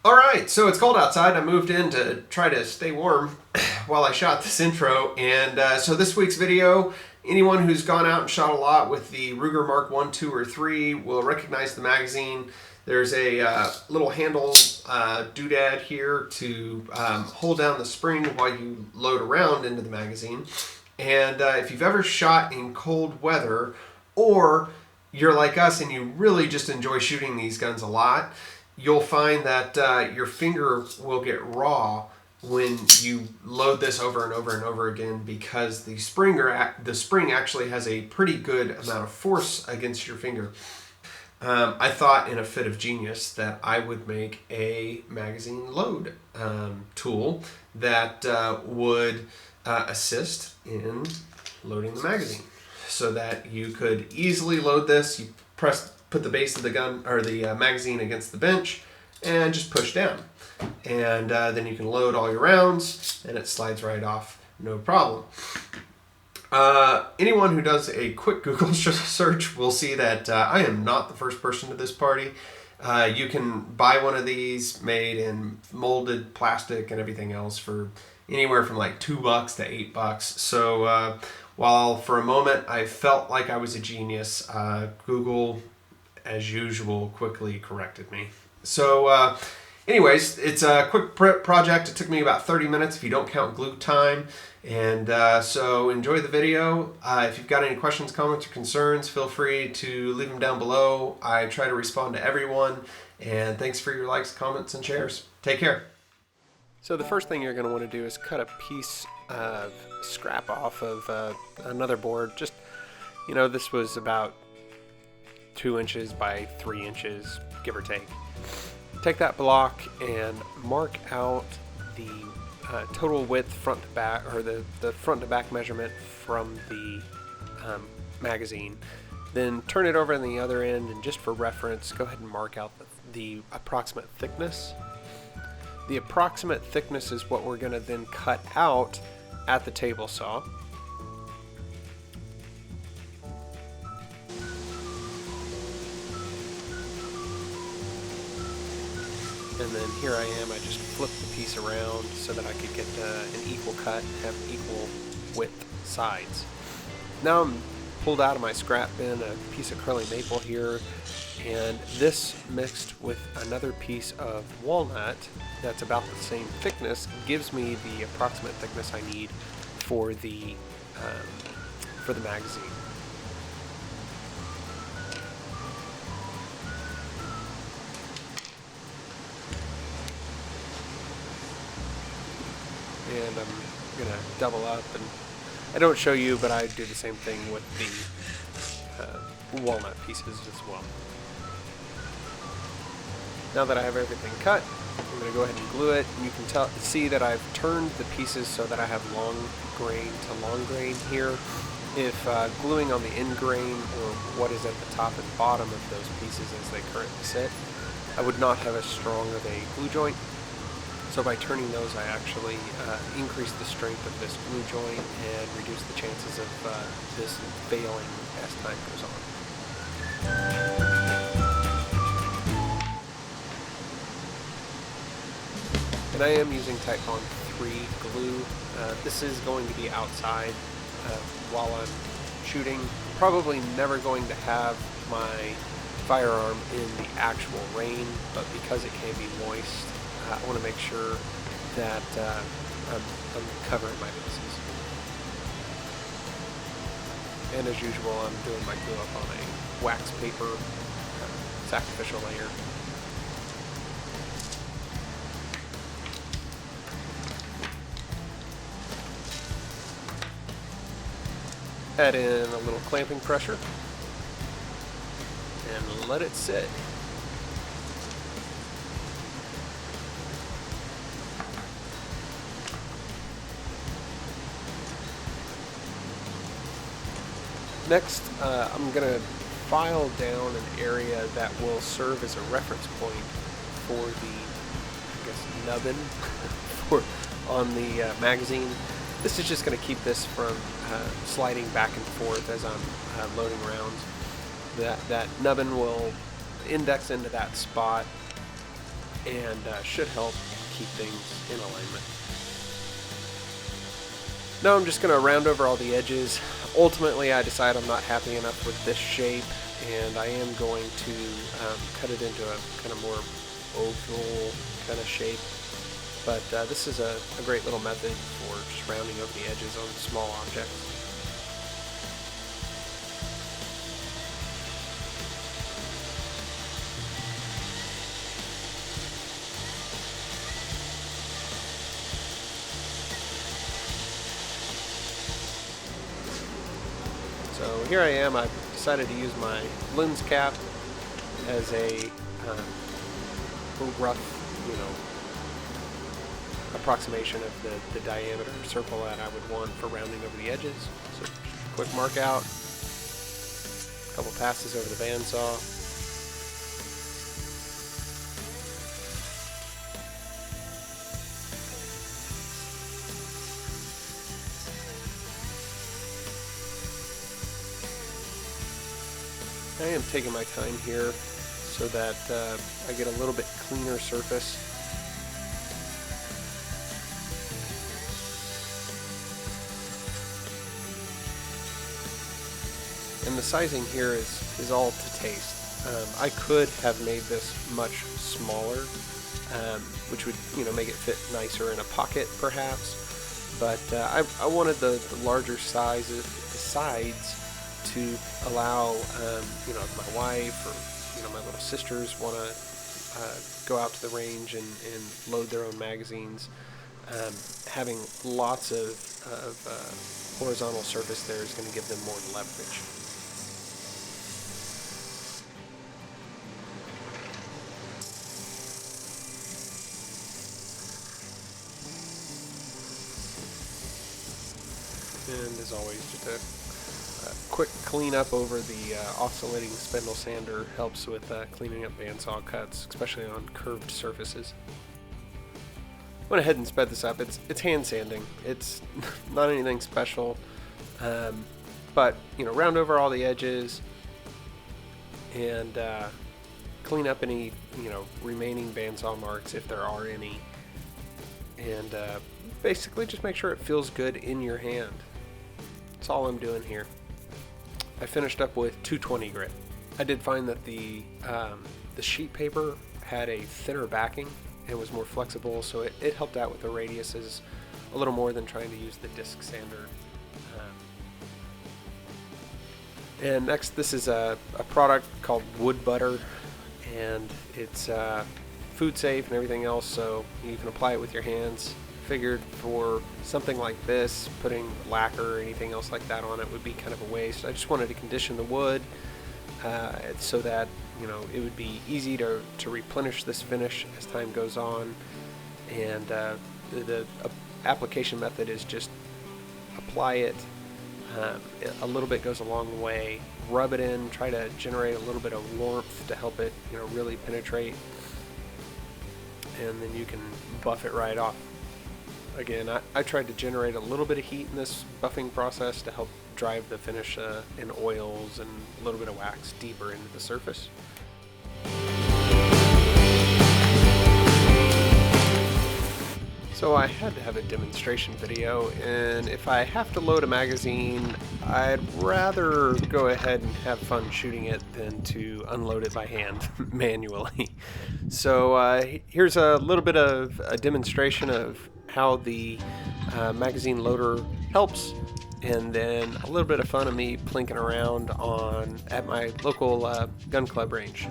All right, so it's cold outside. I moved in to try to stay warm while I shot this intro. And so this week's video, anyone who's gone out and shot a lot with the Ruger Mark 1, 2, or 3 will recognize the magazine. There's a little handle doodad here to hold down the spring while you load around into the magazine. And if you've ever shot in cold weather, or you're like us and you really just enjoy shooting these guns a lot, you'll find that your finger will get raw when you load this over and over and over again, because the spring actually has a pretty good amount of force against your finger. I thought in a fit of genius that I would make a magazine load tool that would assist in loading the magazine, so that you could easily load this. You put the base of the gun or the magazine against the bench and just push down, and then you can load all your rounds and it slides right off, no problem. Anyone who does a quick Google search will see that I am not the first person to this party. You can buy one of these made in molded plastic and everything else for anywhere from like $2 to $8. So while for a moment I felt like I was a genius, Google, as usual, quickly corrected me. So anyways, it's a quick project. It took me about 30 minutes if you don't count glue time. And so enjoy the video. If you've got any questions, comments, or concerns, feel free to leave them down below. I try to respond to everyone. And thanks for your likes, comments, and shares. Take care. So the first thing you're going to want to do is cut a piece of scrap off of another board. Just, this was about 2 inches by 3 inches, give or take. Take that block and mark out the total width front to back, or the front to back measurement from the magazine. Then turn it over on the other end, and just for reference, go ahead and mark out the approximate thickness. The approximate thickness is what we're going to then cut out at the table saw. And then here I am, I just flipped the piece around so that I could get an equal cut, have equal width sides. Now I'm pulled out of my scrap bin a piece of curly maple here, and this mixed with another piece of walnut that's about the same thickness gives me the approximate thickness I need for the magazine. And I'm going to double up, and I don't show you, but I do the same thing with the walnut pieces as well. Now that I have everything cut, I'm going to go ahead and glue it, and you can see that I've turned the pieces so that I have long grain to long grain here. If gluing on the end grain, or what is at the top and bottom of those pieces as they currently sit, I would not have as strong of a glue joint. So by turning those, I actually increase the strength of this glue joint and reduce the chances of this failing as time goes on. And I am using Titebond 3 glue. This is going to be outside while I'm shooting. Probably never going to have my firearm in the actual rain, but because it can be moist, I want to make sure that I'm covering my bases. And as usual, I'm doing my glue up on a wax paper sacrificial layer. Add in a little clamping pressure and let it sit. Next, I'm going to file down an area that will serve as a reference point for the, nubbin on the magazine. This is just going to keep this from sliding back and forth as I'm loading rounds. That nubbin will index into that spot and should help keep things in alignment. Now I'm just going to round over all the edges. Ultimately, I decide I'm not happy enough with this shape, and I am going to cut it into a kind of more oval kind of shape. But this is a great little method for just rounding over the edges on small objects. So here I am. I've decided to use my lens cap as a rough, approximation of the diameter circle that I would want for rounding over the edges. So just a quick mark out, a couple passes over the bandsaw. I am taking my time here so that I get a little bit cleaner surface. And the sizing here is all to taste. I could have made this much smaller, which would make it fit nicer in a pocket perhaps. But I wanted the larger sizes, the sides, to allow if my wife or my little sisters want to go out to the range and load their own magazines. Having lots of horizontal surface there is going to give them more leverage. And as always, just a quick clean up over the oscillating spindle sander helps with cleaning up bandsaw cuts, especially on curved surfaces. Went ahead and sped this up. It's hand sanding. It's not anything special, but round over all the edges and clean up any remaining bandsaw marks if there are any, and basically just make sure it feels good in your hand. That's all I'm doing here. I finished up with 220 grit. I did find that the sheet paper had a thinner backing and was more flexible, so it helped out with the radiuses a little more than trying to use the disc sander. And next, this is a product called Wood Butter, and it's food safe and everything else, so you can apply it with your hands. Figured for something like this, putting lacquer or anything else like that on it would be kind of a waste. I just wanted to condition the wood so that it would be easy to replenish this finish as time goes on. And the application method is just apply it. A little bit goes a long way. Rub it in, try to generate a little bit of warmth to help it really penetrate, and then you can buff it right off. Again, I tried to generate a little bit of heat in this buffing process to help drive the finish in oils and a little bit of wax deeper into the surface. So I had to have a demonstration video, and if I have to load a magazine, I'd rather go ahead and have fun shooting it than to unload it by hand manually. So here's a little bit of a demonstration of how the magazine loader helps, and then a little bit of fun of me plinking around at my local gun club range.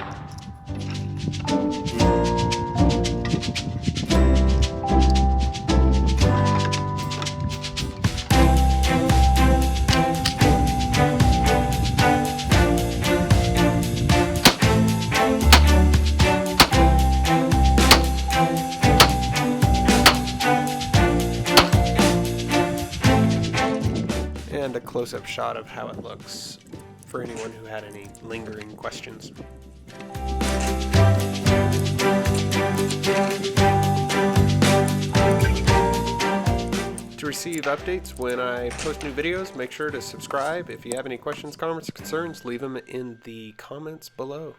And a close-up shot of how it looks for anyone who had any lingering questions. To receive updates when I post new videos, make sure to subscribe. If you have any questions, comments, or concerns, leave them in the comments below.